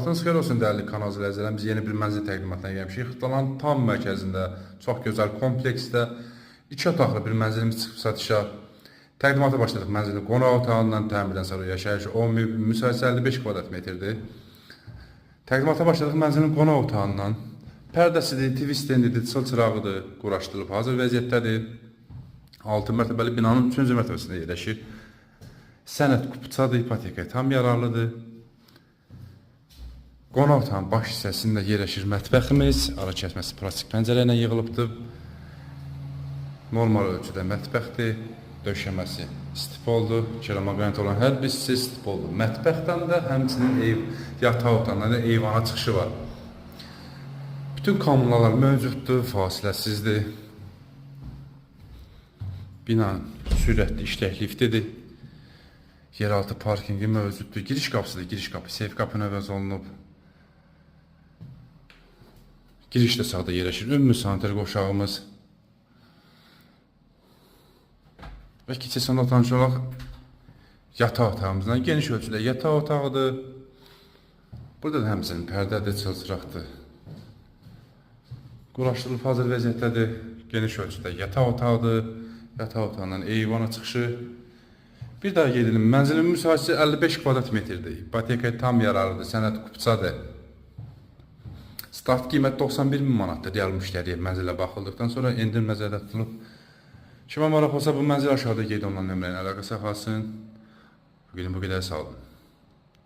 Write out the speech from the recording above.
Vaxtınız xeyir olsun dəyərli kanal izləyicilərimiz. Biz yeni bir mənzil təqdimatına gəlmişik. Xırdalanın tam mərkəzində, çox gözəl kompleksdə 2 otaqlı bir mənzilimiz çıxıb satışa. Təqdimata başladıq mənzilin qonaq otağından təmirdən sonra yaşayış 10 müsaitsə 55 kvadrat metrdir. Təqdimata başladıq mənzilin qonaq otağından. Pərdəsidir, TV stendidir, çılçırağıdır, quraşdırılıb hazır vəziyyətdədir. 6 mərtəbəli binanın 3-cü mərtəbəsində yerləşir. Sənəd kupçadır, ipotekaya tam yararlıdır. Qonaq otağının baş hissəsində yerləşir mətbəximiz, ara kəsməsi plastik pəncərə ilə yığılıbdır. Normal ölçüdə mətbəxdir, döşəməsi stipoldur, keramogranit olan hər bir hissə stipoldur. Mətbəxdən də həmçinin yataq otağından da eyvana çıxışı var. Bütün kommunalar mövcuddur, fasiləsizdir. Bina sürətli işlək liftidir. Yeraltı parkingi mövcuddur. Giriş qapısıdır, giriş qapı, seyf qapına əvəz olunub. Girişdə sağda yerləşir ümumi sanitar qoşağımız. Və keçəsən tanış olaq yataq otağımızdan. Geniş ölçüdə yataq otağıdır. Burada da həmçinin pərdədir, çılçıraqdır. Quraşdırılıb hazır vəziyyətdədir. Geniş ölçüdə yataq otağıdır. Yataq otağından eyvana çıxışı. Bir daha qeyd edim, mənzilin müsaitəsi 55 kvadrat metrdir. İpotekaya tam yararlıdır, sənəd kupçadır. Start qiymət 91.000 manatdır, real müştəriyə mənzilə baxıldıqdan sonra endirim nəzərdə tutulub. Kimə maraq olsa bu mənzil aşağıda qeyd olunan nömrəyə əlaqə saxlasın. Bugün bu qədər, sağ olun.